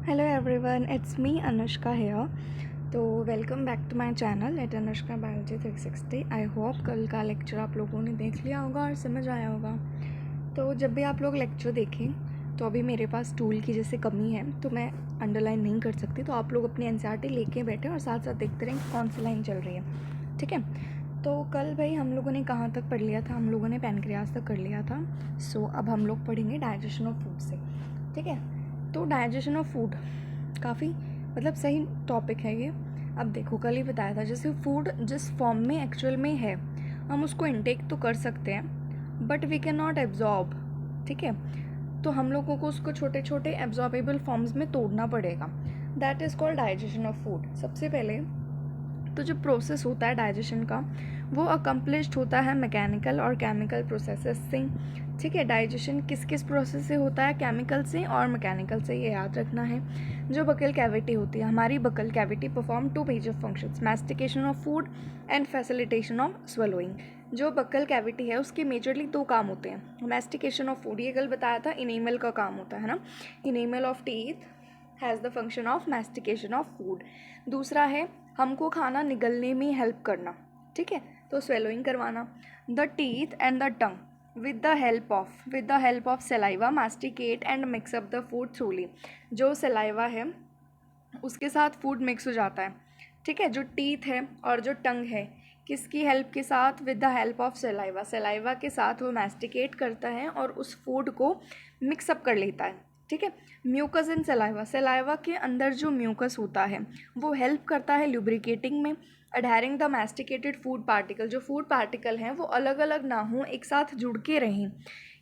Hello everyone, it's me Anushka here. तो welcome back to my channel at Anushka biology 360। I hope कल का lecture आप लोगों ने देख लिया होगा और समझ आया होगा। तो जब भी आप लोग लेक्चर देखें तो अभी मेरे पास टूल की जैसे कमी है तो मैं अंडरलाइन नहीं कर सकती, तो आप लोग अपनी एनसीईआरटी लेके बैठे और साथ साथ देखते रहें कौन सी लाइन चल रही है, ठीक है। तो कल भाई हम लोगों ने कहाँ तक पढ़ लिया था? हम लोगों ने पैनक्रियाज तक कर लिया था। सो अब हम लोग पढ़ेंगे डाइजेशन ऑफ फूड से, ठीक है। तो डाइजेशन ऑफ फूड काफ़ी सही टॉपिक है ये। अब देखो, कल ही बताया था जैसे फूड जिस फॉर्म में एक्चुअल में है हम उसको इनटेक तो कर सकते हैं but we can not absorb, ठीक है। तो हम लोगों को उसको छोटे छोटे एब्जॉर्बेबल फॉर्म्स में तोड़ना पड़ेगा। That is called digestion of food. सबसे पहले तो जो प्रोसेस होता है डाइजेशन का वो अकम्प्लिश्ड होता है मैकेनिकल और केमिकल प्रोसेसेस से, ठीक है। डाइजेशन किस किस प्रोसेस से होता है? केमिकल से और मैकेनिकल से, ये याद रखना है। जो बकल कैविटी होती है, हमारी buccal cavity perform two major functions, mastication of food and facilitation of swallowing. जो बकल कैविटी है उसके मेजरली दो काम होते हैं। मैस्टिकेशन ऑफ फूड, ये कल बताया था, इनेमल का काम होता है ना। Enamel of teeth has the function of mastication of food. दूसरा है हमको खाना निगलने में हेल्प करना, ठीक है, तो स्वेलोइंग करवाना। The teeth and the tongue with the help of saliva masticate and mix up the food थ्रूली। जो सलाइवा है उसके साथ फूड मिक्स हो जाता है, ठीक है। जो टीथ है और जो टंग है, किसकी हेल्प के साथ? With the help of saliva. Saliva के साथ वो मैस्टिकेट करता है और उस फूड को मिक्सअप कर लेता है, ठीक है। म्यूकस इन सलाइवा, सलाइवा के अंदर जो म्यूकस होता है वो हेल्प करता है लुब्रिकेटिंग में। अडहेरिंग द मैस्टिकेटेड फूड पार्टिकल, जो फूड पार्टिकल हैं वो अलग अलग ना हों, एक साथ जुड़ के रहें।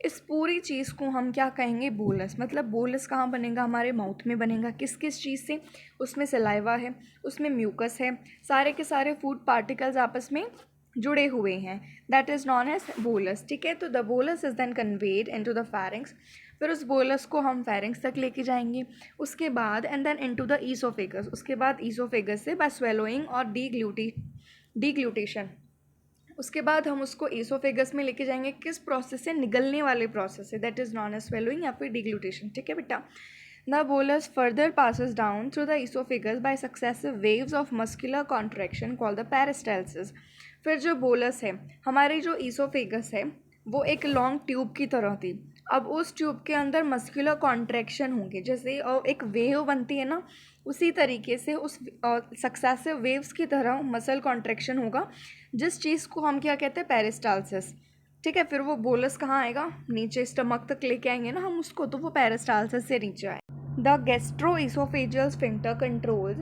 इस पूरी चीज़ को हम क्या कहेंगे? बोलस। बोलस कहाँ बनेगा? हमारे माउथ में बनेगा। किस किस चीज़ से? उसमें सलाइवा है, उसमें म्यूकस है, सारे के सारे फूड पार्टिकल्स आपस में जुड़े हुए हैं। That is known as bolus, ठीक है। तो the bolus is then conveyed into the pharynx. फिर उस बोलस को हम फैरिंग्स तक लेके जाएंगे। उसके बाद and then into the oesophagus. उसके बाद ईसोफेगस से बाय स्वेलोइंग और डीग्लूटेशन। उसके बाद हम उसको ईसोफेगस में लेके जाएंगे। किस प्रोसेस से? निगलने वाले प्रोसेस से। That is known as swallowing या फिर डीग्लूटेशन, ठीक है बेटा। The bolus further passes down through the esophagus by successive waves of muscular contraction called the peristalsis। फिर जो बोलस है, हमारी जो ईसोफेगस है वो एक लॉन्ग ट्यूब की तरह थी। अब उस ट्यूब के अंदर मस्कुलर कॉन्ट्रैक्शन होंगे, जैसे एक वेव बनती है ना, उसी तरीके से उस सक्सेसिव वेव्स की तरह मसल कॉन्ट्रैक्शन होगा, जिस चीज़ को हम क्या कहते हैं? पेरिस्टालसिस, ठीक है। फिर वो बोलस कहाँ आएगा? नीचे स्टमक तक लेके आएंगे ना हम उसको, तो वो पेरिस्टालसिस से नीचे आए। The gastro-oesophageal sphincter controls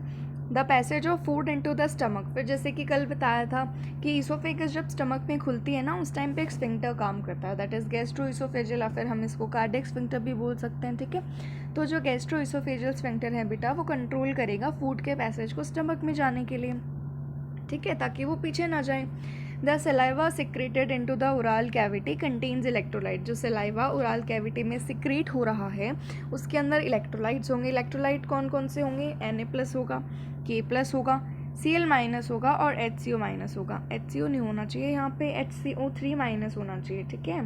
the passage of food into the stomach. फिर जैसे कि कल बताया था कि ईसोफेगस जब स्टमक में खुलती है ना, उस टाइम पे एक स्फिंक्टर काम करता है, दैट इज़ गैस्ट्रोइसोफेजियल, या फिर हम इसको कार्डियक स्फिंक्टर भी बोल सकते हैं, ठीक है। तो जो गैस्ट्रोइसोफेजियल स्फिंक्टर है बेटा, वो कंट्रोल करेगा फूड के पैसेज को स्टमक में जाने के लिए, ठीक है, ताकि वो पीछे ना जाए। The saliva secreted into the oral cavity contains electrolyte. जो सलाइवा ओरल कैविटी में सिक्रेट हो रहा है उसके अंदर इलेक्ट्रोलाइट्स होंगे। इलेक्ट्रोलाइट कौन कौन से होंगे? Na+ होगा, K+ होगा, Cl- होगा और HCO- होगा। HCO नहीं होना चाहिए यहाँ पे, HCO3- होना चाहिए, ठीक है।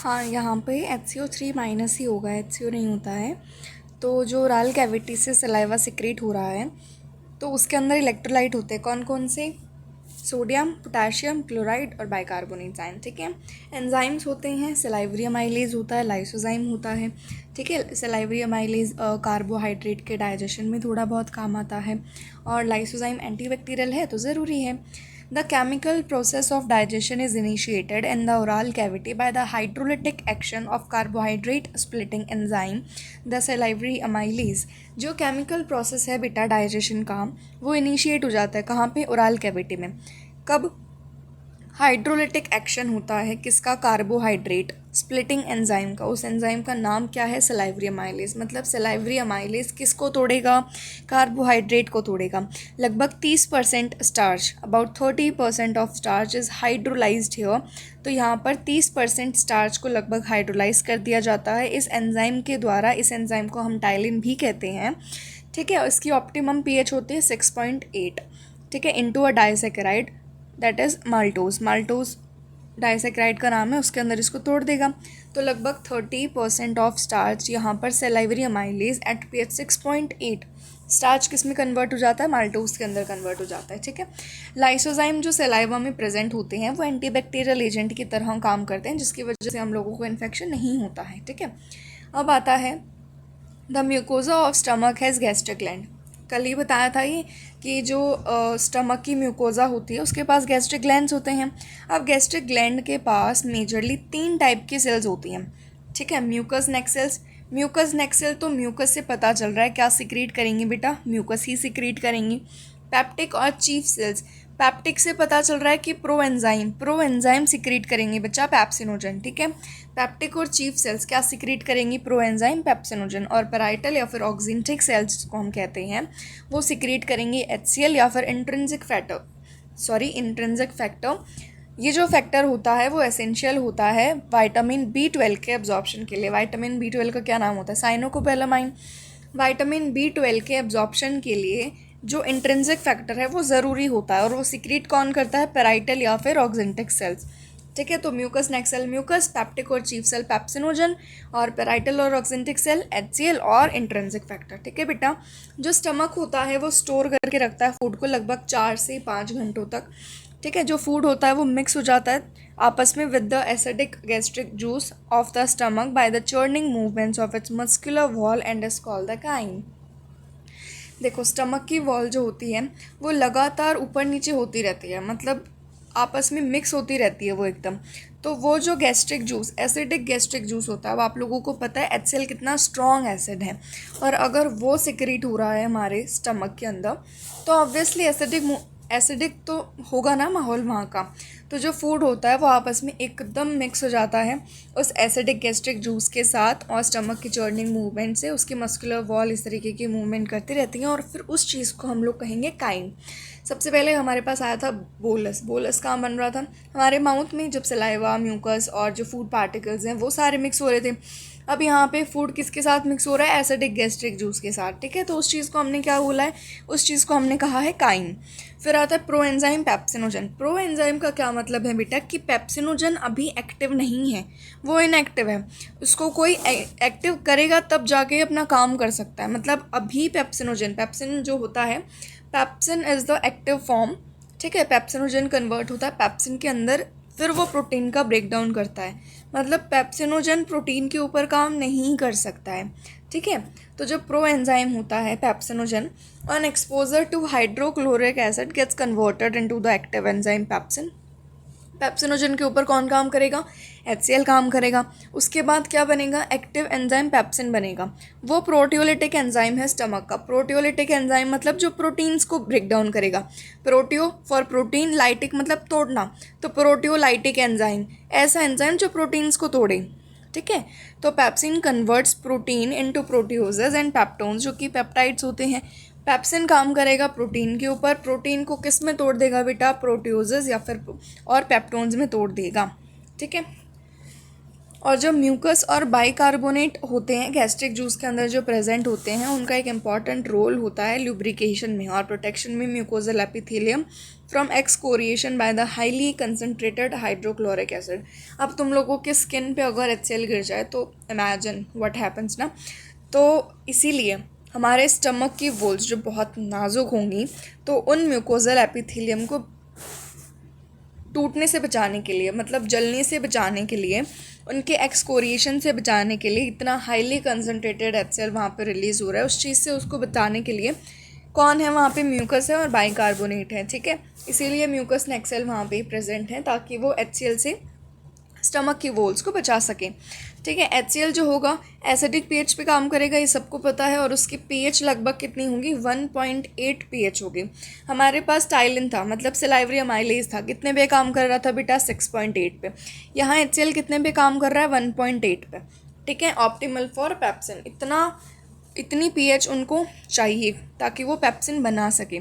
हाँ, यहाँ पे HCO3- ही होगा, HCO नहीं होता है। तो जो ओरल कैविटी से सलाइवा सिक्रेट हो रहा है तो उसके अंदर इलेक्ट्रोलाइट होते हैं, कौन कौन से? सोडियम, पोटाशियम, क्लोराइड और बाइकार्बोनेट आयन, ठीक है। एंजाइम्स होते हैं, सलाइवरी अमाइलेज होता है, लाइसोजाइम होता है, ठीक है। सलाइवरी अमाइलेज कार्बोहाइड्रेट के डाइजेशन में थोड़ा बहुत काम आता है और लाइसोजाइम एंटीबैक्टीरियल है तो ज़रूरी है। The chemical process of digestion is initiated in the oral cavity by the hydrolytic action of carbohydrate splitting enzyme, the salivary amylase। जो केमिकल प्रोसेस है बेटा डाइजेशन का, वो इनिशिएट हो जाता है कहाँ पे? ओरल कैविटी में। कब? हाइड्रोलिटिक एक्शन होता है किसका? कार्बोहाइड्रेट स्प्लिटिंग एंजाइम का। उस एंजाइम का नाम क्या है? Salivary amylase. सलाइवरी अमाइलेज किसको तोड़ेगा? कार्बोहाइड्रेट को तोड़ेगा। लगभग 30% starch, about 30% of starch is hydrolysed here. तो यहाँ पर 30% स्टार्च को लगभग हाइड्रोलाइज कर दिया जाता है इस एंजाइम के द्वारा। इस एंजाइम को हम टाइलिन भी कहते हैं, ठीक है। इसकी ऑप्टिमम pH होती है 6.8, ठीक है, into a disaccharide that is maltose. Maltose disaccharide का नाम है, उसके अंदर इसको तोड़ देगा। तो लगभग 30% ऑफ स्टार्च यहाँ पर salivary amylase at pH 6.8 starch किस में कन्वर्ट हो जाता है, माल्टोज के अंदर कन्वर्ट हो जाता है। ठीक है, लाइसोजाइम जो सेलाइवा में प्रेजेंट होते हैं वो एंटीबैक्टीरियल एजेंट की तरह काम करते हैं, जिसकी वजह से हम लोगों को इन्फेक्शन नहीं होता है। ठीक है, अब आता है the mucosa of stomach has gastric gland. कल ही बताया था ये कि जो स्टमक की म्यूकोजा होती है उसके पास गैस्ट्रिक ग्लैंड्स होते हैं। अब गैस्ट्रिक ग्लैंड के पास मेजरली 3 टाइप की सेल्स होती हैं। ठीक है, म्यूकस नेक सेल्स। म्यूकस नेक सेल तो म्यूकस से पता चल रहा है क्या सिक्रीट करेंगी बेटा, म्यूकस ही सिक्रीट करेंगी। पैप्टिक और चीफ सेल्स, पैप्टिक से पता चल रहा है कि प्रोएंजाइम सिक्रीट करेंगी बच्चा, पैप्सिनोजन। ठीक है, पैप्टिक और चीफ सेल्स क्या सिक्रीट करेंगी, प्रोएंजाइम पैप्सिनोजन। और पैराइटल या फिर ऑक्सिंटिक सेल्स जिसको हम कहते हैं वो सिक्रीट करेंगी HCl या फिर इंट्रिंसिक फैक्टर। ये जो फैक्टर होता है वो एसेंशियल होता है विटामिन B12 के एब्जॉर्प्शन के लिए। विटामिन B12 का क्या नाम होता है, साइनोकोबैलामाइन। विटामिन B12 के एब्जॉर्प्शन के लिए जो इंट्रिंसिक फैक्टर है वो ज़रूरी होता है, और वो सिक्रीट कौन करता है, पैराइटल या फिर ऑक्सिंटिक सेल्स। ठीक है, तो म्यूकस नेक सेल म्यूकस, पैप्टिक और चीफ सेल पैप्सिनोजन, और पैराइटल और ऑक्सिंटिक सेल HCl और इंट्रिंसिक फैक्टर। ठीक है बेटा, जो स्टमक होता है वो स्टोर करके रखता है फूड को लगभग 4 से 5 घंटों तक। ठीक है, जो फूड होता है वो मिक्स हो जाता है आपस में with the acidic gastric juice of the stomach by the churning movements of its muscular wall and is called the chyme. देखो, स्टमक की वॉल जो होती है वो लगातार ऊपर नीचे होती रहती है, मतलब आपस में मिक्स होती रहती है वो एकदम। तो वो जो gastric juice, acidic gastric juice होता है, वो आप लोगों को पता है HCl कितना स्ट्रॉन्ग एसिड है, और अगर वो सिक्रीट हो रहा है हमारे स्टमक के अंदर तो ऑब्वियसली एसिडिक तो होगा ना माहौल वहाँ का। तो जो फूड होता है वो आपस में एकदम मिक्स हो जाता है उस एसिडिक गैस्ट्रिक जूस के साथ, और स्टमक की चर्निंग मूवमेंट से उसकी मस्कुलर वॉल इस तरीके की मूवमेंट करती रहती हैं, और फिर उस चीज़ को हम लोग कहेंगे काइन। सबसे पहले हमारे पास आया था बोलस कहाँ बन रहा था, हमारे माउथ में, जब सलाइवा, म्यूकस और जो फूड पार्टिकल्स हैं वो सारे मिक्स हो रहे थे। अब यहाँ पे फूड किसके साथ मिक्स हो रहा है, एसिडिक गैस्ट्रिक जूस के साथ। ठीक है, तो उस चीज़ को हमने क्या बोला है, उस चीज़ को हमने कहा है काइन। फिर आता है प्रोएंजाइम पैप्सिनोजन। प्रोएंजाइम का क्या मतलब है बेटा, कि पैप्सिनोजन अभी एक्टिव नहीं है, वो इनएक्टिव है, उसको कोई एक्टिव करेगा तब जाके अपना काम कर सकता है। मतलब अभी पैप्सिन जो होता है, pepsin is the active form. ठीक है, पैप्सिनोजन कन्वर्ट होता है पैप्सिन के अंदर, फिर वो प्रोटीन का ब्रेक डाउन करता है, मतलब पैप्सिनोजन प्रोटीन के ऊपर काम नहीं कर सकता है। ठीक है, तो जो प्रोएंजाइम होता है pepsinogen, on exposure to hydrochloric acid gets converted into the active enzyme pepsin. Pepsinogen के ऊपर कौन काम करेगा, HCl काम करेगा। उसके बाद क्या बनेगा, एक्टिव एंजाइम पैप्सिन बनेगा। वो प्रोटियोलिटिक एंजाइम है स्टमक का। प्रोटियोलिटिक एंजाइम मतलब जो प्रोटीन्स को ब्रेक डाउन करेगा। प्रोटियो फॉर प्रोटीन, लाइटिक मतलब तोड़ना, तो प्रोटियोलाइटिक एंजाइम, ऐसा एंजाइम जो प्रोटीन्स को तोड़े। ठीक है, तो pepsin converts protein into proteoses and peptones, जो कि पेप्टाइड्स होते हैं। पैप्सिन काम करेगा प्रोटीन के ऊपर, प्रोटीन को किस में तोड़ देगा बेटा, प्रोटियोजेज या फिर और पेप्टोन्स में तोड़ देगा। ठीक है, और जो म्यूकस और बाइकार्बोनेट होते हैं गैस्ट्रिक जूस के अंदर जो प्रेजेंट होते हैं, उनका एक इम्पॉर्टेंट रोल होता है ल्यूब्रिकेशन में और प्रोटेक्शन में mucosal epithelium from excoriation by the highly concentrated hydrochloric acid. अब तुम लोगों के स्किन पे अगर HCl गिर जाए तो इमेजिन व्हाट हैपन्स ना। तो इसीलिए हमारे स्टमक की वॉल्स जो बहुत नाजुक होंगी, तो उन म्यूकोजल एपिथेलियम को टूटने से बचाने के लिए, मतलब जलने से बचाने के लिए, उनके एक्सकोरिएशन से बचाने के लिए, इतना हाईली कंसनट्रेटेड HCl वहाँ पे रिलीज़ हो रहा है, उस चीज़ से उसको बचाने के लिए कौन है वहाँ पे, म्यूकस है और बाइकार्बोनेट है। ठीक है, इसीलिए म्यूकस नेक सेल वहाँ पे प्रेजेंट है ताकि वो HCl से स्टमक की वॉल्स को बचा सके। ठीक है, HCl जो होगा एसिडिक pH पे काम करेगा, ये सबको पता है, और उसकी pH लगभग कितनी होगी, 1.8 pH होगी। हमारे पास टाइलिन था, मतलब सिलाइवरी अमाइलेज था, कितने पे काम कर रहा था बेटा, 6.8 पे। यहाँ HCl कितने पे काम कर रहा है, 1.8 पे। ठीक है, ऑप्टिमल फॉर पैप्सिन, इतनी pH उनको चाहिए ताकि वो पैप्सिन बना सके।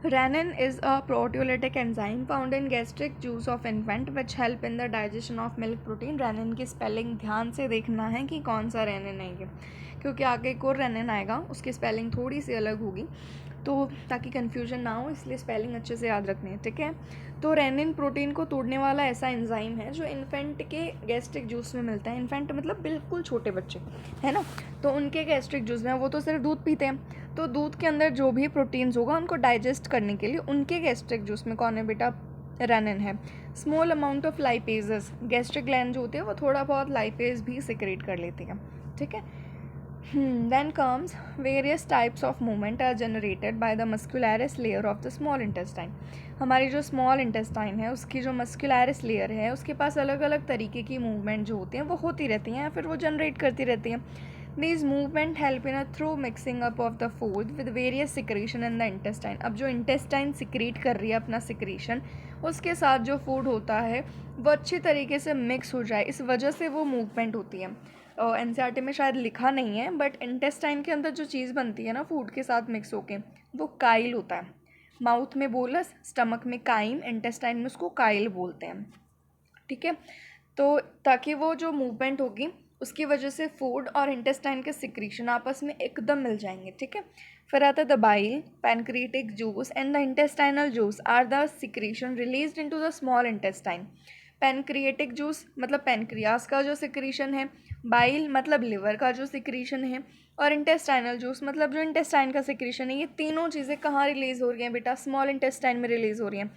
Renin is a proteolytic enzyme found in gastric juice of infant which help in the digestion of milk protein. renin की स्पेलिंग ध्यान से देखना है कि कौन सा renin है ये, क्योंकि आगे एक और renin आएगा, उसकी स्पेलिंग थोड़ी सी अलग होगी, तो ताकि कन्फ्यूजन ना हो इसलिए स्पेलिंग अच्छे से याद रखनी है, ठीक है। तो रेनिन प्रोटीन को तोड़ने वाला ऐसा एंजाइम है जो इन्फेंट के गैस्ट्रिक जूस में मिलता है। इन्फेंट मतलब बिल्कुल छोटे बच्चे, है ना, तो उनके गैस्ट्रिक जूस में, वो तो सिर्फ दूध पीते हैं, तो दूध के अंदर जो भी प्रोटीन्स होगा उनको डाइजेस्ट करने के लिए उनके गैस्ट्रिक जूस में कौन है बेटा, रेनिन है। Small amount of lipases, gastric gland जो होते हैं वो थोड़ा बहुत लाइपेज भी सिक्रेट कर लेती है, ठीक है। Then comes various types of movement are generated by the muscularis layer of the small intestine. हमारी जो स्मॉल इंटेस्टाइन है उसकी जो मस्कुलरिस लेयर है उसके पास अलग अलग तरीके की मूवमेंट जो होती हैं वो होती रहती हैं या फिर वो जनरेट करती रहती हैं। These movement help in a through mixing up of the food with various secretion in the intestine. अब जो इंटेस्टाइन सिक्रीट कर रही है अपना सिक्रीशन, उसके साथ जो फूड होता है वो अच्छी तरीके से मिक्स हो जाए, इस वजह से वो मूवमेंट होती है। एनसीईआरटी में शायद लिखा नहीं है, बट इंटेस्टाइन के अंदर जो चीज़ बनती है ना फूड के साथ मिक्स होके, वो काइल होता है। माउथ में बोलस, स्टमक में काइम, इंटेस्टाइन में उसको काइल बोलते हैं, ठीक है। तो ताकि वो जो मूवमेंट होगी उसकी वजह से फूड और इंटेस्टाइन के सिक्रीशन आपस में एकदम मिल जाएंगे, ठीक है। फिर आता है the bile, pancreatic juice and the intestinal juice are the secretion released into the small intestine. Pancreatic juice मतलब पैनक्रियास का जो सिक्रीशन है, बाइल मतलब लिवर का जो सिक्रीशन है, और इंटेस्टाइनल जूस मतलब जो इंटेस्टाइन का सिक्रीशन है, ये तीनों चीज़ें कहाँ रिलीज़ हो रही हैं बेटा, स्मॉल इंटेस्टाइन में रिलीज़ हो रही हैं।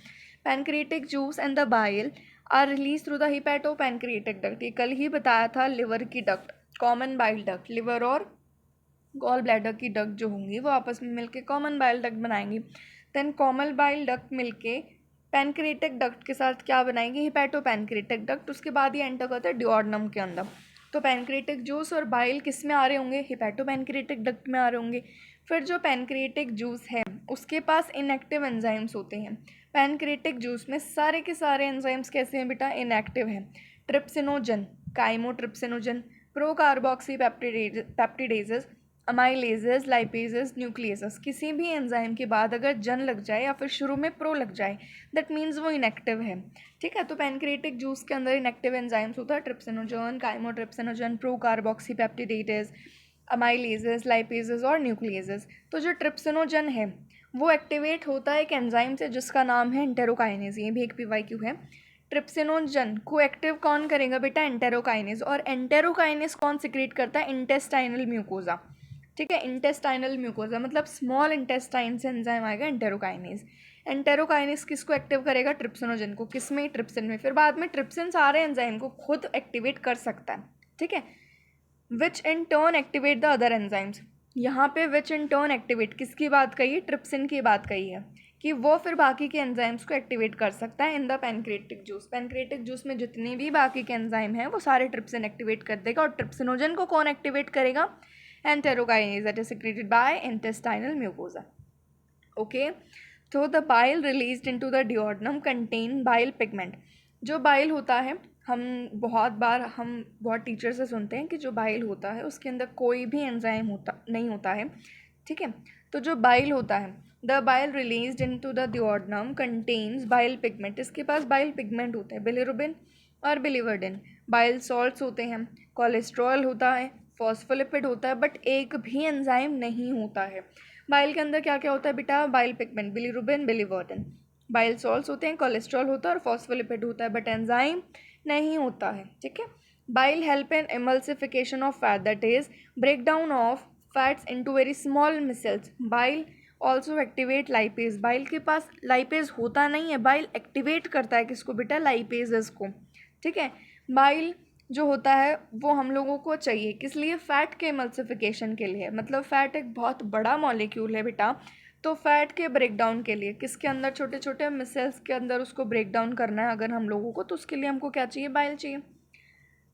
Pancreatic juice and the bile are release through the hepatopancreatic duct, ये कल ही बताया था, लिवर की duct, common bile duct, liver और गॉल ब्लैडर की डक्ट जो होंगी वो आपस में मिलके कॉमन बाइल डक्ट बनाएंगी। देन कॉमन बाइल डक्ट मिलके पैनक्रिएटिक डक्ट के साथ क्या बनाएंगे, हिपैटो पैनक्रिएटिक डक्ट, उसके बाद ये एंटर करता है डिओडनम के अंदर। तो पैनक्रिएटिक जूस और बाइल किस में आ रहे होंगे, हिपैटो पैनक्रिएटिक डक्ट में आ रहे होंगे। फिर जो पैनक्रिएटिक जूस है उसके पास इनएक्टिव एंजाइम्स होते हैं। पैनक्रिएटिक जूस में सारे के सारे एंजाइम्स कैसे हैं बेटा, इनएक्टिव हैं। Trypsinogen, chymotrypsinogen, procarboxy peptidases, amylases, lipases, nucleases, किसी भी एंजाइम के बाद अगर जन लग जाए या फिर शुरू में प्रो लग जाए दैट मीन्स वो इनएक्टिव है, ठीक है। तो पैनक्रिएटिक जूस के अंदर इनएक्टिव एंजाइम्स होता है trypsinogen, chymotrypsinogen, procarboxy peptidases, amylases, lipases और न्यूक्लियसेस। तो जो ट्रिप्सिनोजन है वो एक्टिवेट होता है एक एंजाइम से जिसका नाम है एंटेरोकाइनेज, ये भी एक पीवाईक्यू है। ट्रिप्सिनोजन को एक्टिव कौन करेगा बेटा, एंटेरोकाइनेज, और एंटेरोकाइनेज कौन सिक्रीट करता है, इंटेस्टाइनल म्यूकोजा, ठीक है। इंटेस्टाइनल म्यूकोजा मतलब स्मॉल इंटेस्टाइन से एंजाइम आएगा एंटेरोकाइनेज। एंटेरोकाइनेज किसको एक्टिव करेगा, ट्रिप्सिनोजन को, किस में, ट्रिप्सिन में। फिर बाद में ट्रिप्सिन सारे एंजाइम को खुद एक्टिवेट कर सकता है, ठीक है। Which in turn activate the other enzymes, यहाँ पे विच इन टर्न एक्टिवेट किसकी बात कही है, ट्रिप्सिन की बात कही है कि वो फिर बाकी के एंजाइम्स को एक्टिवेट कर सकता है in the pancreatic juice. Pancreatic juice में जितने भी बाकी के एंजाइम हैं वो सारे ट्रिप्सिन एक्टिवेट कर देगा, और ट्रिप्सिनोजन को कौन एक्टिवेट करेगा, enterokinase that is secreted by intestinal mucosa, okay. तो the bile released into the duodenum contain bile pigment, जो बाइल होता है, हम बहुत टीचर से सुनते हैं कि जो बाइल होता है उसके अंदर कोई भी एंजाइम नहीं होता है, ठीक है। तो जो बाइल होता है, the bile released into the duodenum contains bile pigment, इसके पास बाइल पिगमेंट होते हैं, बिलिरुबिन और बिलीवर्डिन। बाइल सॉल्ट्स होते हैं, कोलेस्ट्रॉल होता है, फॉस्फोलिपिड होता है, बट एक भी एंजाइम नहीं होता है। बाइल के अंदर क्या क्या होता है बेटा, bile pigment, bilirubin, biliverdin. Bile salts होते हैं, कोलेस्ट्रॉल होता है और फॉस्फोलिपिड होता है, बट एंजाइम नहीं होता है, ठीक है। Bile help in emulsification of fat, that is break down of fats into very small micelles. Bile also activate lipase, bile के पास लाइपेज होता नहीं है, बाइल एक्टिवेट करता है किसको बेटा, लाइपेजेस को, ठीक है। बाइल जो होता है वो हम लोगों को चाहिए किस लिए, फैट के एमल्सिफिकेशन के लिए, मतलब फैट एक बहुत बड़ा मॉलिक्यूल है बेटा, तो फैट के ब्रेक डाउन के लिए किसके अंदर, छोटे छोटे मिसल्स के अंदर उसको ब्रेक डाउन करना है अगर हम लोगों को, तो उसके लिए हमको क्या चाहिए, बाइल चाहिए।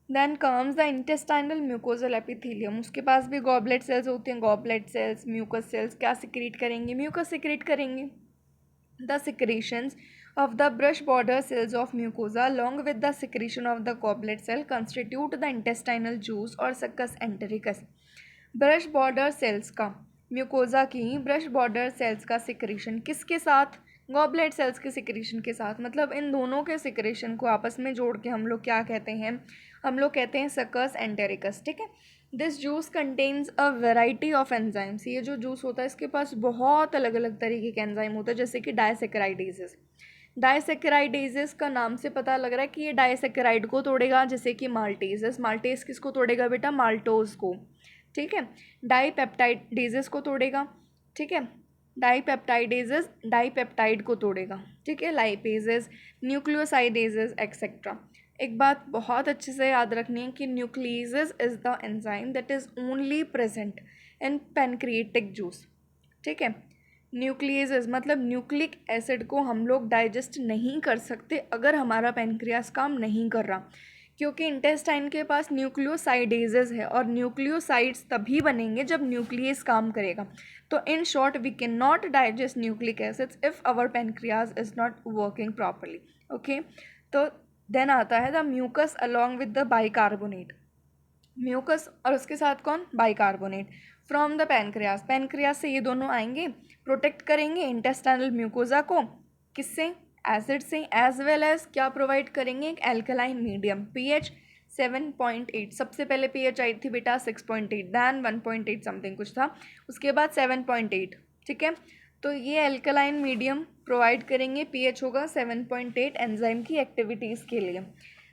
Then comes the intestinal mucosal epithelium, उसके पास भी गॉबलेट सेल्स होती हैं, गॉबलेट सेल्स, म्यूकस सेल्स क्या सिक्रीट करेंगे, म्यूकस सिक्रीट करेंगे। The secretions of the brush border cells of mucosa along with the secretion of the goblet cell constitute the intestinal juice or succus entericus। Brush border cells का mucosa की brush border cells का secretion किसके साथ, goblet cells के secretion के साथ। मतलब इन दोनों के सिक्रीशन को आपस में जोड़ के हम लोग क्या कहते हैं, हम लोग कहते हैं सकस एंटेरिकस। ठीक है, this juice contains a variety of enzymes. ये जो जूस होता है इसके पास बहुत अलग अलग तरीके के एंजाइम होते हैं, जैसे कि डायसेकेराइडेजेस। डायसेकेराइडेजेस का नाम से पता लग रहा है कि ये डायसेकेराइड को तोड़ेगा, जैसे कि माल्टेजेस। माल्टेज किसको तोड़ेगा बेटा, माल्टोज को। ठीक है, डाईपेप्टाइडेजेस को तोड़ेगा। ठीक है, डाईपेप्टाइडेजेस डाईपेप्टाइड को तोड़ेगा। ठीक है, लाइपेजेस, न्यूक्लियोसाइडेजेस एक्सेट्रा। एक बात बहुत अच्छे से याद रखनी है कि nucleases is the enzyme that is only present in pancreatic juice. ठीक है, न्यूक्लियेजेस मतलब न्यूक्लिक एसिड को हम लोग डाइजेस्ट नहीं कर सकते अगर हमारा पैनक्रियास काम नहीं कर रहा, क्योंकि इंटेस्टाइन के पास न्यूक्लियोसाइडेजेस है और न्यूक्लियोसाइड्स तभी बनेंगे जब न्यूक्लियस काम करेगा। तो in short we can not digest nucleic acids if our pancreas is not working properly. Okay, तो देन आता है the mucus along with the bicarbonate. Mucus और उसके साथ कौन, bicarbonate from the pancreas. Pancreas से ये दोनों आएंगे, प्रोटेक्ट करेंगे इंटेस्टाइनल म्यूकोजा को, किससे, एसिड से, एज वेल एज क्या प्रोवाइड करेंगे, एक एल्कलाइन मीडियम। पीएच 7.8, सबसे पहले पीएच आई थी बेटा 6.8, दैन 1.8 समथिंग कुछ था, उसके बाद 7.8। ठीक है, तो ये एल्कलाइन मीडियम प्रोवाइड करेंगे, पीएच होगा 7.8 एंजाइम की एक्टिविटीज़ के लिए।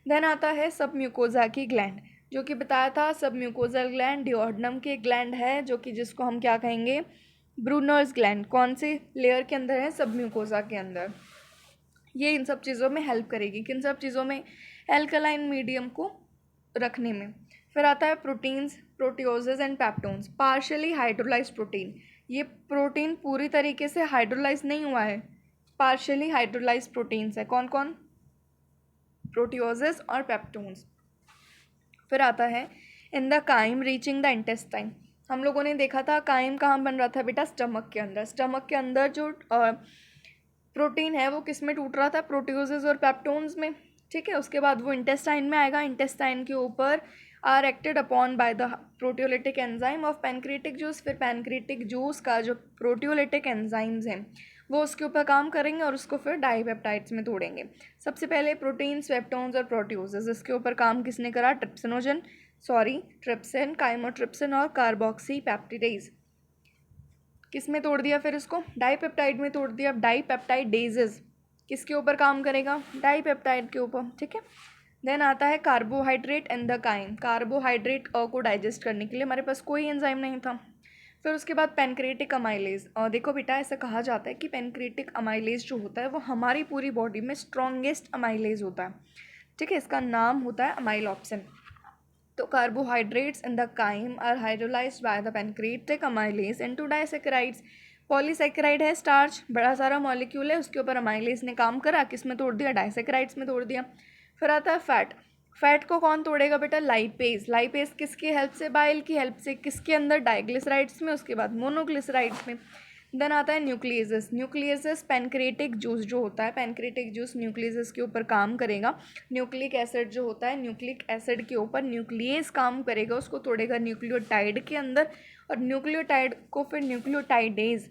देन आता है सब म्यूकोजा की ग्लैंड, जो कि बताया था सब म्यूकोजल ग्लैंड डिओडनम के ग्लैंड है, जो कि जिसको हम क्या कहेंगे, ब्रूनर्स ग्लैंड। कौन से लेयर के अंदर है, सब म्यूकोजा के अंदर। ये इन सब चीज़ों में हेल्प करेगी, किन सब चीज़ों में, एल्कलाइन मीडियम को रखने में। फिर आता है proteins, proteoses and peptones. Partially hydrolysed protein, ये प्रोटीन पूरी तरीके से हाइड्रोलाइज नहीं हुआ है, पार्शियली हाइड्रोलाइज्ड प्रोटीन्स है। कौन कौन, प्रोटियोजेज और पेप्टोन्स। फिर आता है in the chyme reaching the intestine. हम लोगों ने देखा था काइम कहाँ बन रहा था बेटा, स्टमक के अंदर। स्टमक के अंदर जो प्रोटीन है वो किस में टूट रहा था, प्रोटियोजेस और पेप्टोन्स में। ठीक है, उसके बाद वो इंटेस्टाइन में आएगा, इंटेस्टाइन के ऊपर are acted upon by the proteolytic enzyme of pancreatic juice. फिर पैनक्रिएटिक जूस का जो प्रोटियोलिटिक एंजाइम्स हैं वो उसके ऊपर काम करेंगे और उसको फिर डाईपेप्टाइड्स में तोड़ेंगे। सबसे पहले प्रोटीन्स, पेप्टोन्स और प्रोटियोजेस, इसके ऊपर काम किसने करा, ट्रिप्सिन, काइमोट्रिप्सिन और कार्बोक्सी पेप्टिडेज। किस में तोड़ दिया, फिर इसको डाईपेप्टाइड में तोड़ दिया। डाईपेप्टाइडेजेस किसके ऊपर काम करेगा, डाईपेप्टाइड के ऊपर। ठीक है, देन आता है carbohydrate and the chyme. Carbohydrate को डाइजेस्ट करने के लिए हमारे पास कोई एंजाइम नहीं था। फिर उसके बाद पैनक्रिएटिक अमाइलेज। देखो बेटा, ऐसा कहा जाता है कि पैनक्रिएटिक अमाइलेज जो होता है वो हमारी पूरी बॉडी में स्ट्रॉन्गेस्ट अमाइलेज होता है। ठीक है, इसका नाम होता है अमाइलॉप्सिन। तो carbohydrates in the chyme are hydrolysed by the pancreatic amylase into disaccharides. Polysaccharide है स्टार्च, बड़ा सारा मॉलिक्यूल है, उसके ऊपर अमाइलेज ने काम करा, किस में तोड़ दिया, डाइसैकेराइड्स में तोड़ दिया। फिर आता है फैट। फैट को कौन तोड़ेगा बेटा, लाइपेज। लाइपेज किसकी हेल्प से, बाइल की हेल्प से, किसके अंदर, डाइग्लिसराइड्स में, उसके बाद मोनोग्लिसराइड्स में। देन आता है न्यूक्लियेजेस। न्यूक्लियेजेस पैनक्रिएटिक जूस जो होता है, पैनक्रिएटिक जूस न्यूक्लियेजेस के ऊपर काम करेगा। न्यूक्लिक एसिड जो होता है, न्यूक्लिक एसिड के ऊपर न्यूक्लियस काम करेगा, उसको तोड़ेगा न्यूक्लियोटाइड के अंदर, और न्यूक्लियोटाइड को फिर न्यूक्लियोटाइडेज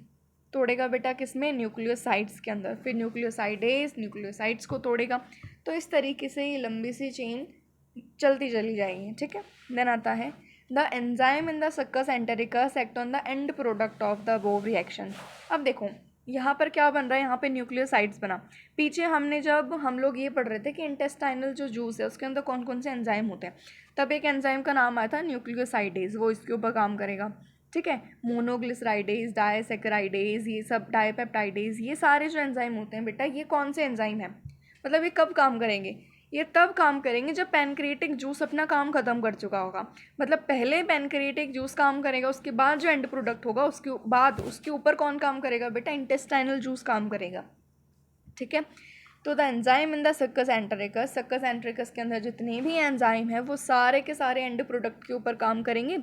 तोड़ेगा बेटा किस में, न्यूक्लियोसाइड्स के अंदर। फिर न्यूक्लियोसाइडेज न्यूक्लियोसाइड्स को तोड़ेगा। तो इस तरीके से ये लंबी सी चेन चलती चली जाएगी। ठीक है, देन आता है the enzyme in the succus entericus act on the end product of the above reaction. अब देखो यहाँ पर क्या बन रहा है, यहाँ पे न्यूक्लियोसाइड्स बना। पीछे हमने जब हम लोग ये पढ़ रहे थे कि इंटेस्टाइनल जो जूस है उसके अंदर कौन कौन से एंजाइम होते हैं, तब एक एंजाइम का नाम आया था न्यूक्लियोसाइडेज, वो इसके ऊपर काम करेगा। ठीक है, मोनोग्लिसराइडेज, डायसैकेराइडेज, ये सब डाईपेप्टाइडेज, ये सारे जो एंजाइम होते हैं बेटा, ये कौन से एंजाइम हैं, मतलब ये कब काम करेंगे, ये तब काम करेंगे जब पैनक्रिएटिक जूस अपना काम ख़त्म कर चुका होगा। मतलब पहले पैनक्रिएटिक जूस काम करेगा, उसके बाद जो एंड प्रोडक्ट होगा उसके बाद उसके ऊपर कौन काम करेगा बेटा, इंटेस्टाइनल जूस काम करेगा। ठीक है, तो the enzyme in the succus entericus के अंदर जितने भी एंजाइम है वो सारे के सारे एंड प्रोडक्ट के ऊपर काम करेंगे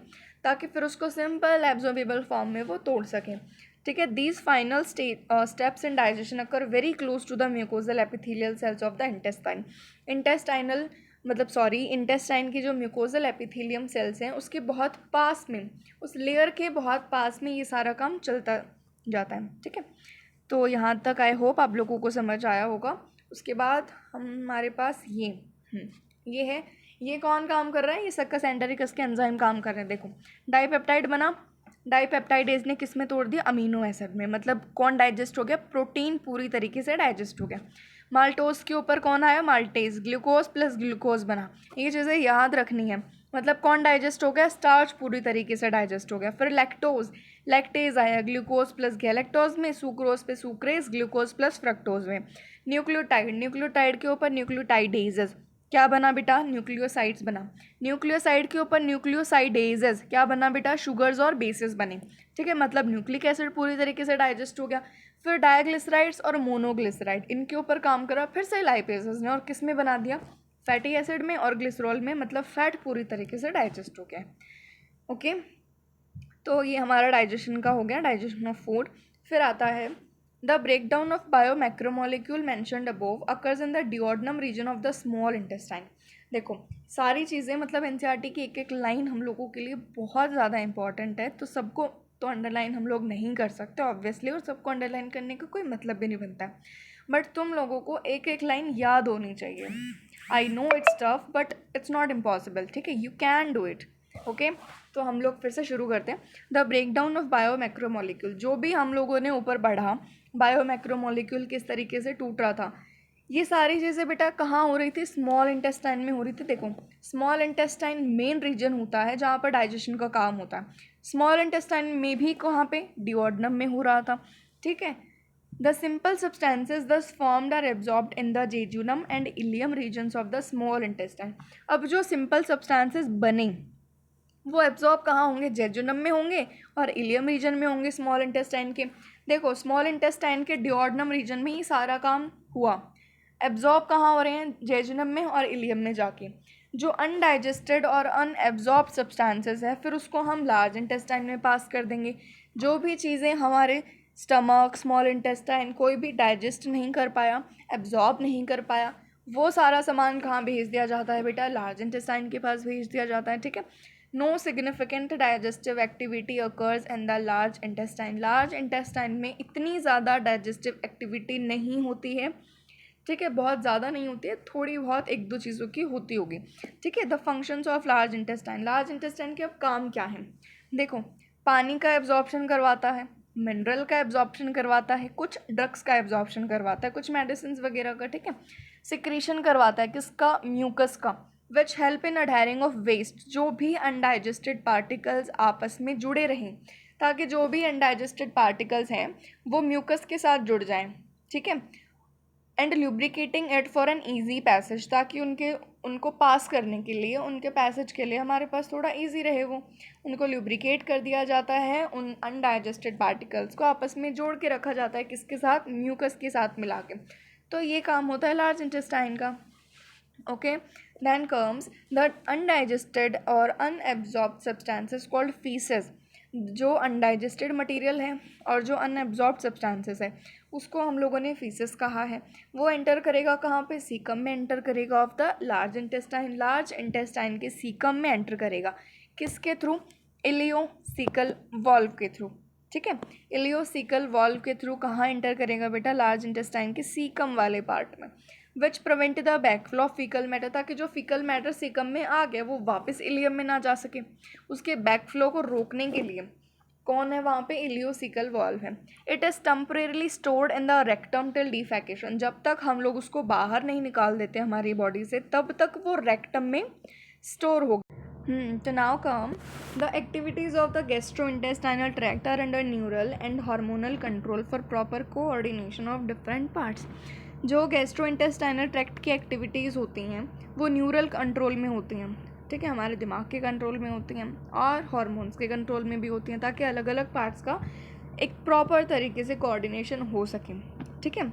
ताकि फिर उसको सिंपल एब्जॉर्बेबल फॉर्म में वो तोड़ सकें। ठीक है, these final steps in digestion occur very close to the mucosal epithelial cells of the intestine. Intestinal मतलब सॉरी, इंटेस्टाइन की जो म्यूकोजल एपिथेलियम सेल्स हैं उसके बहुत पास में, उस लेयर के बहुत पास में ये सारा काम चलता जाता है। ठीक है, तो यहाँ तक आई होप आप लोगों को समझ आया होगा। उसके बाद हमारे पास ये है, ये कौन काम कर रहा है, ये सक्कस एंटेरिकस के एंजाइम काम कर रहे हैं। देखो डाइपेप्टाइड बना, डाइपेप्टाइडेज ने किस में तोड़ दिया, अमीनो एसिड में। मतलब कौन डाइजेस्ट हो गया, प्रोटीन पूरी तरीके से डाइजेस्ट हो गया। माल्टोज के ऊपर कौन आया, माल्टेज, ग्लूकोज प्लस ग्लूकोज बना। ये चीज़ें याद रखनी है। मतलब कौन डाइजेस्ट हो गया, स्टार्च पूरी तरीके से डाइजेस्ट हो गया। फिर लैक्टोज, लैक्टेज आया, ग्लूकोज प्लस गैलेक्टोज में, सुक्रोज पे सुक्रेज, ग्लूकोज प्लस फ्रक्टोज में। न्यूक्लियोटाइड, न्यूक्लियोटाइड के ऊपर न्यूक्लियोटाइडेजेस, क्या बना बेटा, न्यूक्लियोसाइड्स बना। न्यूक्लियोसाइड के ऊपर न्यूक्लियोसाइडेजेस, क्या बना बेटा, शुगर्स और बेसिस बने। ठीक है, मतलब न्यूक्लिक एसिड पूरी तरीके से डाइजेस्ट हो गया। फिर डायग्लिसराइड्स और मोनोग्लिसराइड, इनके ऊपर काम करा फिर से लाइपेजेस ने, और किस में बना दिया, फैटी एसिड में और ग्लिसरॉल में। मतलब फैट पूरी तरीके से डाइजेस्ट हो गया। ओके, तो ये हमारा डाइजेशन का हो गया, डाइजेशन ऑफ फूड। फिर आता है the breakdown of biomacromolecule mentioned above occurs in the duodenum region of the small intestine. देखो सारी चीज़ें, मतलब एनसीईआरटी की एक एक लाइन हम लोगों के लिए बहुत ज़्यादा इंपॉर्टेंट है, तो सबको तो अंडरलाइन हम लोग नहीं कर सकते ऑब्वियसली, और सबको अंडरलाइन करने का कोई मतलब भी नहीं बनता है, बट तुम लोगों को एक एक लाइन याद होनी चाहिए। I know it's tough but it's not impossible. ठीक है, you can do it. Okay, तो हम लोग फिर से शुरू करते हैं। द ब्रेकडाउन ऑफ बायोमैक्रोमोलिक्यूल, जो भी हम लोगों ने ऊपर बढ़ा, बायोमैक्रोमोलिक्यूल किस तरीके से टूट रहा था, ये सारी चीज़ें बेटा कहाँ हो रही थी, स्मॉल इंटेस्टाइन में हो रही थी। देखो स्मॉल इंटेस्टाइन मेन रीजन होता है जहाँ पर डाइजेशन का काम होता है। स्मॉल इंटेस्टाइन में भी कहाँ पे, डिओडनम में हो रहा था। ठीक है, the simple substances thus formed are absorbed in the jejunum and ileum regions of the small intestine. अब जो सिंपल सब्सटेंसेज बने वो एब्जॉर्ब कहाँ होंगे, जेजुनम में होंगे और इलियम रीजन में होंगे स्मॉल इंटेस्टाइन के। देखो स्मॉल इंटेस्टाइन के डिओडनम रीजन में ही सारा काम हुआ, एब्जॉर्ब कहाँ हो रहे हैं, जेजुनम में और इलियम में जाके। जो अनडाइजेस्टेड और अनएब्जॉर्ब सब्सटेंसेस है फिर उसको हम लार्ज इंटेस्टाइन में पास कर देंगे। जो भी चीज़ें हमारे स्टमक, स्मॉल इंटेस्टाइन कोई भी डाइजेस्ट नहीं कर पाया, एब्जॉर्ब नहीं कर पाया, वो सारा सामान कहाँ भेज दिया जाता है बेटा, लार्ज इंटेस्टाइन के पास भेज दिया जाता है। ठीक है, no significant digestive activity occurs in the large intestine. Large intestine में इतनी ज़्यादा डाइजेस्टिव एक्टिविटी नहीं होती है। ठीक है, बहुत ज़्यादा नहीं होती है, थोड़ी बहुत एक दो चीज़ों की होती होगी। ठीक है, the functions of large intestine, large intestine के अब काम क्या है, देखो पानी का एब्जॉर्प्शन करवाता है, मिनरल का एब्जॉर्प्शन करवाता है, कुछ ड्रग्स का एब्जॉर्प्शन करवाता है, कुछ मेडिसिन वगैरह का। ठीक है, सिक्रीशन करवाता है किसका, म्यूकस का, which help in adhering of waste, जो भी अनडाइजेस्टेड पार्टिकल्स आपस में जुड़े रहें, ताकि जो भी अनडाइजेस्टेड पार्टिकल्स हैं वो म्यूकस के साथ जुड़ जाएं। ठीक है, and lubricating it for an easy passage, ताकि उनको पास करने के लिए, उनके पैसेज के लिए हमारे पास थोड़ा ईजी रहे, वो उनको ल्यूब्रिकेट कर दिया जाता है, उन अनडाइजेस्टेड पार्टिकल्स को आपस में जोड़ के रखा जाता है, किसके साथ, म्यूकस के साथ मिला के। तो ये काम होता है लार्ज इंटेस्टाइन का। Okay, then comes the undigested और अनएब्जॉर्ब्ड सब्सटेंसेस कॉल्ड फीसेस। जो अनडाइजेस्टेड मटेरियल है और जो अनएब्जॉर्ब्ड सब्सटेंसेस है उसको हम लोगों ने फीसेस कहा है। वो एंटर करेगा कहाँ पे, सीकम में एंटर करेगा of the large intestine. Large intestine के सीकम में एंटर करेगा, किसके थ्रू, इलियोसिकल वॉल्व के थ्रू। ठीक है, इलियोसिकल वॉल्व के थ्रू कहाँ एंटर करेगा बेटा, लार्ज इंटेस्टाइन के सीकम वाले पार्ट में। Which prevent the backflow of faecal matter, ताकि जो फीकल मैटर सीकम में आ गया वो वापस इलियम में ना जा सके, उसके बैकफ्लो को रोकने के लिए कौन है वहाँ पे, इलियोसिकल वॉल्व है। It is temporarily stored in the rectum till defecation, जब तक हम लोग उसको बाहर नहीं निकाल देते हमारी बॉडी से तब तक वो रेक्टम में स्टोर होगा। तो now come the activities of the gastrointestinal tract are under neural and hormonal control for proper coordination of different parts. जो गैस्ट्रोइंटेस्टाइनल ट्रैक्ट की एक्टिविटीज़ होती हैं वो न्यूरल कंट्रोल में होती हैं। ठीक है, हमारे दिमाग के कंट्रोल में होती हैं और हार्मोन्स के कंट्रोल में भी होती हैं, ताकि अलग अलग पार्ट्स का एक प्रॉपर तरीके से कोऑर्डिनेशन हो सके। ठीक है,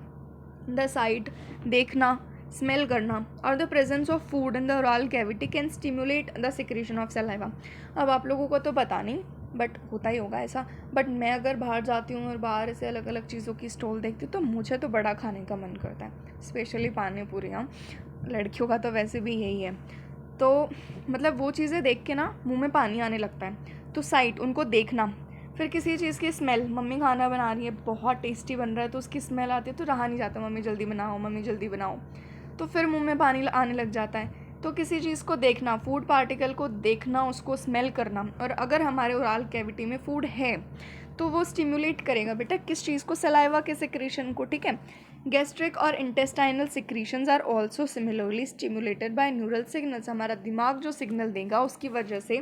द साइट, देखना, स्मेल करना और the presence of food in the oral cavity can stimulate the secretion of saliva. अब आप लोगों को तो पता नहीं बट होता ही होगा ऐसा, बट मैं अगर बाहर जाती हूँ और बाहर ऐसे अलग अलग चीज़ों की स्टॉल देखती हूँ तो मुझे तो बड़ा खाने का मन करता है, स्पेशली पानी पूरियाँ। लड़कियों का तो वैसे भी यही है। तो मतलब वो चीज़ें देख के ना मुंह में पानी आने लगता है। तो साइट उनको देखना, फिर किसी चीज़ की स्मेल, मम्मी खाना बना रही है बहुत टेस्टी बन रहा है तो उसकी स्मेल आती है तो रहा नहीं जाता, मम्मी जल्दी बनाओ, मम्मी जल्दी बनाओ, तो फिर मुंह में पानी आने लग जाता है। तो किसी चीज़ को देखना, फूड पार्टिकल को देखना, उसको स्मेल करना, और अगर हमारे ओरल कैविटी में फूड है तो वो स्टिमुलेट करेगा बेटा किस चीज़ को, सलाइवा के सिक्रीशन को, ठीक है। गैस्ट्रिक और intestinal secretions are also similarly stimulated by neural signals. हमारा दिमाग जो सिग्नल देगा उसकी वजह से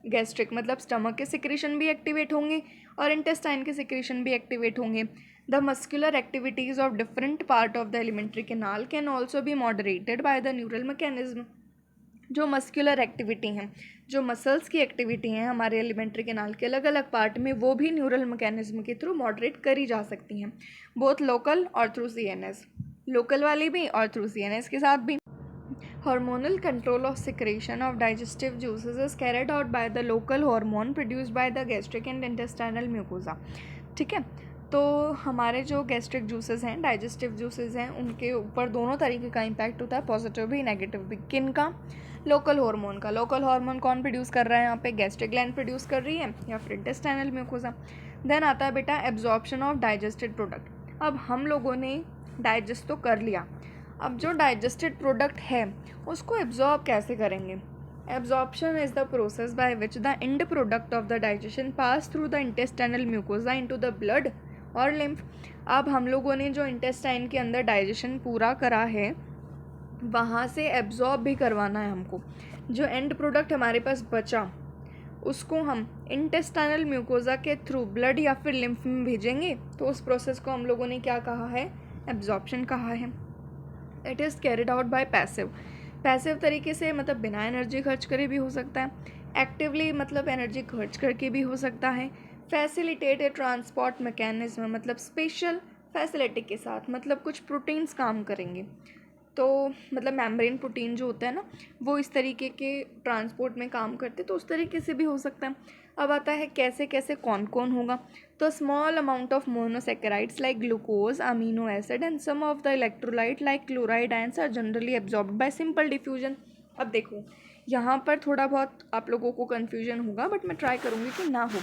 गैस्ट्रिक मतलब स्टमक के सिक्रीशन भी एक्टिवेट होंगे और इंटेस्टाइन के सिक्रीशन भी एक्टिवेट होंगे। The muscular activities of different part of the alimentary canal can also be moderated by the neural mechanism. जो मस्कुलर एक्टिविटी हैं, जो मसल्स की एक्टिविटी हैं हमारे एलिमेंट्री कैनाल के अलग अलग पार्ट में, वो भी न्यूरल मैकेनिज्म के थ्रू मॉडरेट करी जा सकती हैं, बोथ लोकल और थ्रू सीएनएस, लोकल वाली भी और थ्रू सीएनएस के साथ भी। Hormonal control of secretion of digestive juices is carried out by the local hormone produced by the gastric and intestinal mucosa, ठीक है। तो हमारे जो गैस्ट्रिक जूसेस हैं, डाइजेस्टिव जूसेस हैं, उनके ऊपर दोनों तरीके का इम्पैक्ट होता है, पॉजिटिव भी नेगेटिव भी। किन का? लोकल हार्मोन का। लोकल हार्मोन कौन प्रोड्यूस कर रहा है यहाँ पे? गैस्ट्रिक ग्लैंड प्रोड्यूस कर रही है या फिर इंटेस्टाइनल म्यूकोसा। देन आता है बेटा एब्जॉर्प्शन ऑफ डाइजेस्टेड प्रोडक्ट। अब हम लोगों ने डाइजेस्ट तो कर लिया, अब जो डाइजेस्टेड प्रोडक्ट है उसको एब्जॉर्ब कैसे करेंगे? Absorption is the process by which the end product of the digestion pass through the intestinal mucosa into the blood और लिम्फ। अब हम लोगों ने जो इंटेस्टाइन के अंदर डाइजेशन पूरा करा है वहाँ से एब्जॉर्ब भी करवाना है हमको। जो एंड प्रोडक्ट हमारे पास बचा उसको हम इंटेस्टाइनल म्यूकोसा के थ्रू ब्लड या फिर लिम्फ में भेजेंगे, तो उस प्रोसेस को हम लोगों ने क्या कहा है? एब्जॉर्प्शन कहा है। It is carried out by passive. Passive तरीके से मतलब बिना एनर्जी खर्च करे भी हो सकता है, एक्टिवली मतलब एनर्जी खर्च करके भी हो सकता है। फैसिलिटेटेड ट्रांसपोर्ट मैकेनिज्म मतलब स्पेशल फैसिलिटी के साथ, मतलब कुछ प्रोटीन्स काम करेंगे, तो मतलब मेम्ब्रेन प्रोटीन जो होता है ना वो इस तरीके के ट्रांसपोर्ट में काम करते, तो उस तरीके से भी हो सकता है। अब आता है कैसे कैसे कौन कौन होगा। तो small amount of monosaccharides like glucose, amino acid and some of the electrolyte like chloride ions are generally absorbed by simple diffusion. अब देखो यहाँ पर थोड़ा बहुत आप लोगों को कन्फ्यूजन होगा, बट मैं ट्राई करूँगी कि ना हो।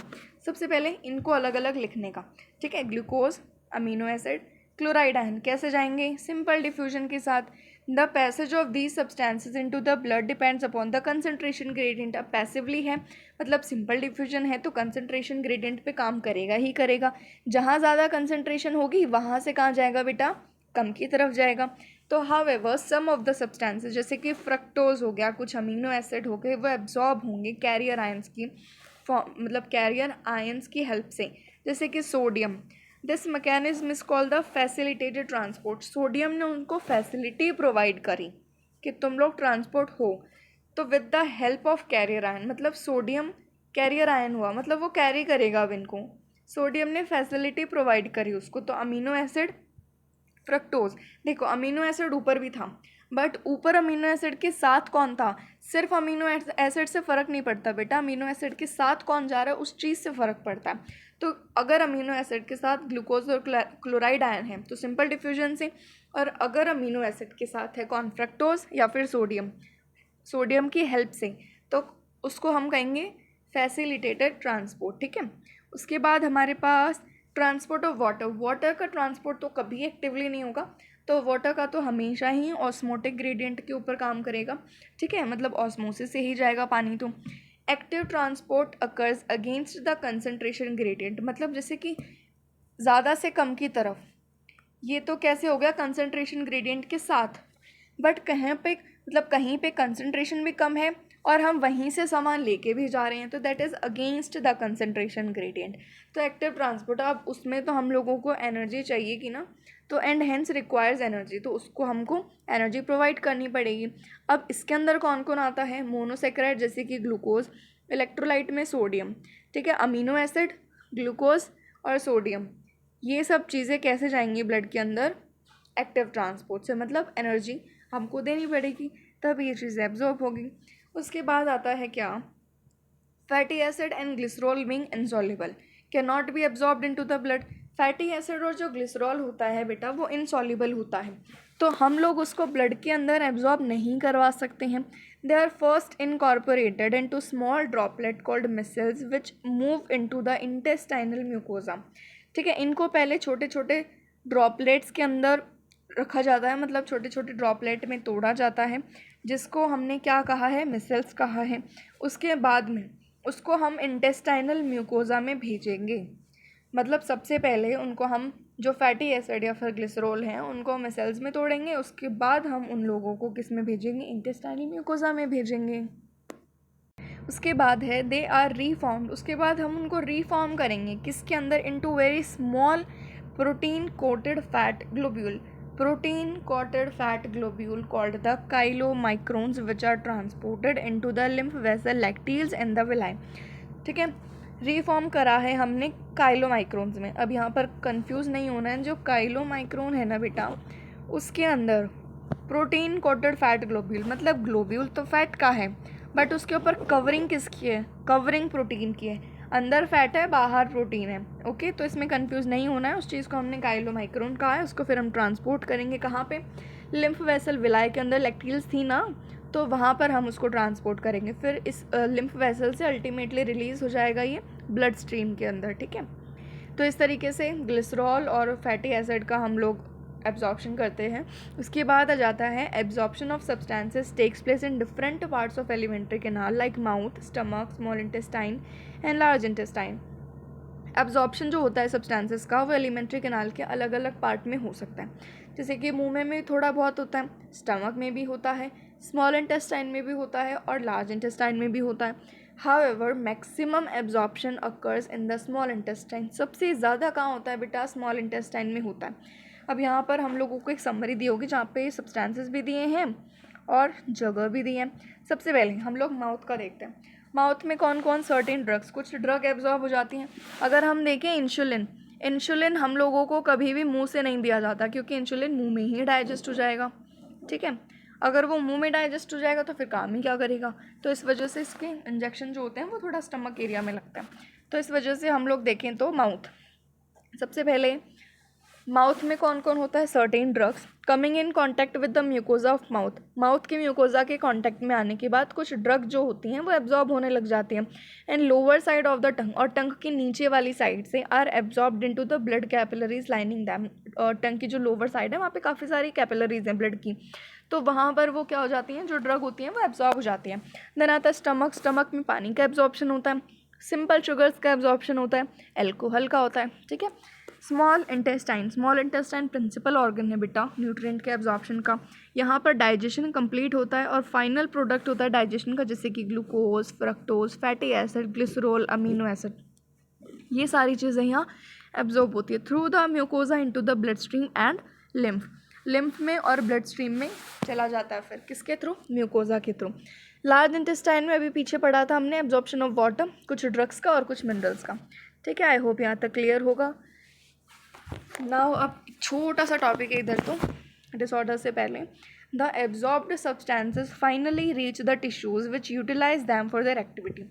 सबसे पहले इनको अलग अलग लिखने का, ठीक है। Glucose, amino acid, chloride ion कैसे जाएंगे? सिंपल डिफ्यूजन के साथ। The passage of these substances into the blood depends upon the concentration gradient. अब पैसिवली है मतलब सिंपल डिफ्यूजन है तो कंसंट्रेशन ग्रेडियंट पे काम करेगा ही करेगा। जहाँ ज़्यादा कंसंट्रेशन होगी वहाँ से कहाँ जाएगा बेटा? कम की तरफ जाएगा। तो however some of the substances जैसे कि फ्रक्टोज हो गया, कुछ अमीनो एसिड हो गए, वो एब्जॉर्ब होंगे कैरियर आयंस की मतलब कैरियर आयंस की हेल्प से, जैसे कि sodium. This mechanism is called the facilitated transport. Sodium ने उनको फैसिलिटी प्रोवाइड करी कि तुम लोग ट्रांसपोर्ट हो, तो with the help of carrier ion, मतलब सोडियम कैरियर आयन हुआ, मतलब वो कैरी करेगा अब इनको। सोडियम ने फैसिलिटी प्रोवाइड करी उसको। तो अमीनो एसिड, फ्रक्टोज, देखो अमीनो एसिड ऊपर भी था, बट ऊपर अमीनो एसिड के साथ कौन था? सिर्फ अमीनो एसिड से फ़र्क नहीं पड़ता बेटा, अमीनो एसिड के साथ कौन जा रहा है उस चीज़ से फ़र्क पड़ता है। तो अगर अमीनो एसिड के साथ ग्लूकोज और क्लोराइड आयन है तो सिंपल डिफ्यूजन से, और अगर अमीनो एसिड के साथ है कौन? फ्रक्टोज या फिर सोडियम, सोडियम की हेल्प से, तो उसको हम कहेंगे फैसिलिटेटेड ट्रांसपोर्ट, ठीक है। उसके बाद हमारे पास ट्रांसपोर्ट ऑफ वाटर। वाटर का ट्रांसपोर्ट तो कभी एक्टिवली नहीं होगा, तो वाटर का तो हमेशा ही ऑस्मोटिक ग्रेडियंट के ऊपर काम करेगा, ठीक है, मतलब ऑस्मोसिस से ही जाएगा पानी। तो active transport occurs against the concentration gradient, मतलब जैसे कि ज़्यादा से कम की तरफ, ये तो कैसे हो गया? कंसंट्रेशन ग्रेडियंट के साथ। बट कहीं पे मतलब कहीं पे कंसंट्रेशन भी कम है और हम वहीं से सामान लेके भी जा रहे हैं, तो that is against the concentration gradient. तो एक्टिव ट्रांसपोर्ट, अब उसमें तो हम लोगों को एनर्जी चाहिए कि ना, तो एंड हेंस रिक्वायर्स एनर्जी, तो उसको हमको एनर्जी प्रोवाइड करनी पड़ेगी। अब इसके अंदर कौन कौन आता है? मोनोसेकेराइड जैसे कि ग्लूकोज, इलेक्ट्रोलाइट में सोडियम, ठीक है, अमीनो एसिड, ग्लूकोज और सोडियम, ये सब चीज़ें कैसे जाएंगी ब्लड के अंदर? एक्टिव ट्रांसपोर्ट से, मतलब एनर्जी हमको देनी पड़ेगी तब ये चीज़ एब्जॉर्ब होगी। उसके बाद आता है क्या? Fatty acid and glycerol being insoluble can not be absorbed into the blood. Fatty acid और जो ग्लिसरॉल होता है बेटा वो इनसॉल्युबल होता है, तो हम लोग उसको ब्लड के अंदर एब्जॉर्ब नहीं करवा सकते हैं. They are first incorporated into small droplet called micelles which move into the intestinal mucosa. ठीक है, इनको पहले छोटे छोटे ड्रॉपलेट्स के अंदर रखा जाता है, मतलब छोटे छोटे ड्रॉपलेट में तोड़ा जाता है, जिसको हमने क्या कहा है, मिसल्स कहा है. उसके बाद में उसको हम इंटेस्टाइनल म्यूकोजा में भेजेंगे. मतलब सबसे पहले उनको हम जो फैटी एसिड या फिर ग्लिसरॉल हैं उनको मिसल्स में तोड़ेंगे, उसके बाद हम उन लोगों को किस में भेजेंगे, इंटेस्टाइनल म्यूकोजा में भेजेंगे. उसके बाद है दे आर रीफॉर्म्ड. उसके बाद हम उनको रीफॉर्म करेंगे किसके अंदर, into very small protein coated fat globule. protein coated fat globule called the chylomicrons which are transported into the lymph vessel lacteals and the villi. ठीक है, रीफॉर्म करा है हमने काइलोमाइक्रोन्स में. अब यहाँ पर कंफ्यूज नहीं होना है, जो काइलोमाइक्रोन है ना बेटा, उसके अंदर प्रोटीन कोटेड फैट ग्लोब्यूल, मतलब ग्लोब्यूल तो फैट का है बट उसके ऊपर कवरिंग किसकी है, कवरिंग प्रोटीन की है. अंदर फैट है, बाहर प्रोटीन है. ओके, तो इसमें कंफ्यूज नहीं होना है. उस चीज़ को हमने काइलोमाइक्रोन कहा है. उसको फिर हम ट्रांसपोर्ट करेंगे कहाँ पे, लिम्फ वेसल विलाई के अंदर लैक्टील्स थी ना, तो वहाँ पर हम उसको ट्रांसपोर्ट करेंगे. फिर इस लिम्फ वेसल से अल्टीमेटली रिलीज़ हो जाएगा ये ब्लड स्ट्रीम के अंदर. ठीक है, तो इस तरीके से ग्लिसरॉल और फैटी एसिड का हम लोग एब्जॉर्प्शन करते हैं. उसके बाद आ जाता है absorption of substances takes place in different parts of alimentary canal like mouth, stomach, small intestine and large intestine. Absorption जो होता है सब्सटेंसेस का वो एलिमेंट्री कैनाल के अलग अलग पार्ट में हो सकता है. जैसे कि मुंह में थोड़ा बहुत होता है, स्टमक में भी होता है, स्मॉल इंटेस्टाइन में भी होता है और लार्ज इंटेस्टाइन में भी होता है. However maximum absorption occurs in the small intestine. सबसे ज़्यादा कहाँ होता है बेटा, स्मॉल इंटेस्टाइन में होता है. अब यहाँ पर हम लोगों को एक समरी दी होगी जहाँ पे सब्सटेंसेस भी दिए हैं और जगह भी दी है. सबसे पहले हम लोग माउथ का देखते हैं. माउथ में कौन कौन सर्टेन ड्रग्स, कुछ ड्रग एब्जॉर्ब हो जाती हैं. अगर हम देखें इंसुलिन हम लोगों को कभी भी मुंह से नहीं दिया जाता, क्योंकि इंसुलिन मुंह में ही डाइजेस्ट हो जाएगा. ठीक है, अगर वो मुंह में डाइजेस्ट हो जाएगा तो फिर काम ही क्या करेगा. तो इस वजह से इसके इंजेक्शन जो होते हैं वो थोड़ा स्टमक एरिया में लगता है. तो इस वजह से हम लोग देखें तो माउथ, सबसे पहले माउथ में कौन कौन होता है, certain drugs coming in contact with the mucosa of mouth. Mouth के म्यूकोजा के कांटेक्ट में आने के बाद कुछ ड्रग जो होती हैं वो एब्जॉर्ब होने लग जाती हैं. And lower side of the tongue, और टंग की नीचे वाली साइड से are absorbed into the blood capillaries lining them. Tongue की जो लोअर साइड है वहाँ पे काफ़ी सारी कैपिलरीज हैं ब्लड की, तो वहाँ पर वो क्या हो जाती हैं, जो ड्रग होती हैं वो एब्जॉर्ब हो जाती हैं. देन आता है स्टमक. स्टमक में पानी का एब्जॉर्प्शन होता है, सिंपल शुगर्स का एब्जॉर्प्शन होता है, एल्कोहल का होता है. ठीक है, स्मॉल इंटेस्टाइन प्रिंसिपल ऑर्गन है बेटा न्यूट्रिएंट के एब्जॉर्प्शन का. यहाँ पर डाइजेशन कंप्लीट होता है और फाइनल प्रोडक्ट होता है डाइजेशन का, जैसे कि glucose, fructose, fatty acid, glycerol, amino acid. ये सारी चीज़ें यहाँ एब्जॉर्ब होती है through the mucosa into the blood stream and lymph में और ब्लड स्ट्रीम में चला जाता है. फिर किसके थ्रू, म्यूकोजा के थ्रू. लार्ज इंटेस्टाइन में अभी पीछे पढ़ा था हमने एब्जॉर्प्शन ऑफ वाटर, कुछ ड्रग्स का और कुछ मिनरल्स का. ठीक है, आई होप यहाँ तक क्लियर होगा. नाउ अब छोटा सा टॉपिक है इधर, तो डिसऑर्डर से पहले the absorbed substances finally reach the tissues which utilize them for their activity.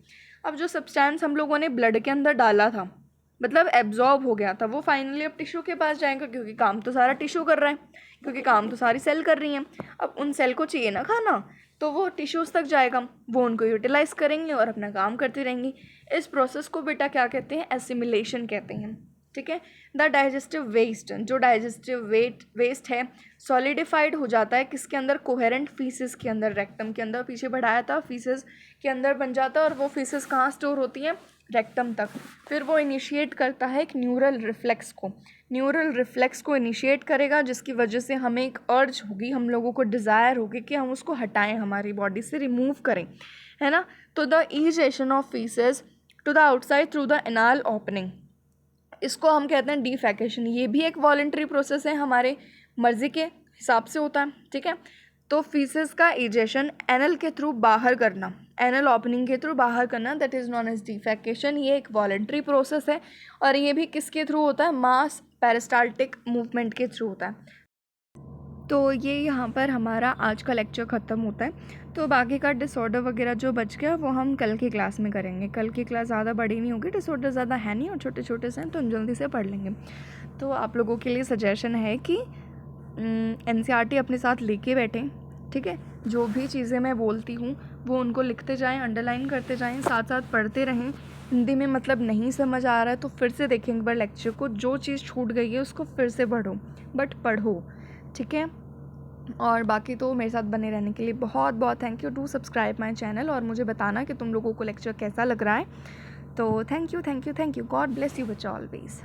अब जो सब्सटेंस हम लोगों ने ब्लड के अंदर डाला था, मतलब एब्जॉर्ब हो गया था, वो फाइनली अब टिश्यू के पास जाएगा, क्योंकि काम तो सारा टिश्यू कर रहा है, क्योंकि काम तो सारी सेल कर रही हैं. अब उन सेल को चाहिए ना खाना, तो वो टिश्यूज़ तक जाएगा, वो उनको यूटिलाइज करेंगे और अपना काम करती रहेंगी. इस प्रोसेस को बेटा क्या कहते हैं, एसिमिलेशन कहते हैं. ठीक है, द डाइजेस्टिव वेस्ट, जो डाइजेस्टिव वेस्ट है सॉलिडिफाइड हो जाता है किसके अंदर, कोहेरेंट फीसेस के अंदर. रेक्टम के अंदर पीछे बढ़ाया था, फीसेस के अंदर बन जाता है और वो फीसेस कहाँ स्टोर होती हैं, रेक्टम तक. फिर वो इनिशिएट करता है एक न्यूरल रिफ्लेक्स को इनिशिएट करेगा, जिसकी वजह से हमें एक अर्ज होगी, हम लोगों को डिज़ायर होगी कि हम उसको हटाएं, हमारी बॉडी से रिमूव करें, है ना. तो the egestion of faeces to the outside through the anal opening, इसको हम कहते हैं डिफेकेशन. ये भी एक वॉलंटरी प्रोसेस है, हमारे मर्जी के हिसाब से होता है. ठीक है, तो फीसेस का इजेशन एनल के थ्रू बाहर करना, एनल ओपनिंग के थ्रू बाहर करना, that is known as defecation. ये एक वॉलंटरी प्रोसेस है और ये भी किसके थ्रू होता है, मास पेरिस्टाल्टिक मूवमेंट के थ्रू होता है. तो ये यहाँ पर हमारा आज का लेक्चर ख़त्म होता है. तो बाकी का डिसऑर्डर वगैरह जो बच गया वो हम कल की क्लास में करेंगे. कल की क्लास ज़्यादा बड़ी नहीं होगी, डिसऑर्डर ज़्यादा है नहीं और छोटे छोटे से हैं, तो हम जल्दी से पढ़ लेंगे. तो आप लोगों के लिए सजेशन है कि NCERT अपने साथ लेके बैठें, ठीक है। जो भी चीज़ें मैं बोलती हूँ वो उनको लिखते जाएं, अंडरलाइन करते जाएं, साथ साथ पढ़ते रहें। हिंदी में मतलब नहीं समझ आ रहा है तो फिर से देखें एक बार लेक्चर को, जो चीज़ छूट गई है उसको फिर से पढ़ो, बट पढ़ो, ठीक है। और बाकी तो मेरे साथ बने रहने के लिए बहुत बहुत thank you. Do subscribe my channel और मुझे बताना कि तुम लोगों को लेक्चर कैसा लग रहा है। तो thank you, thank you, thank you. God bless you बच्चा ऑलवेज।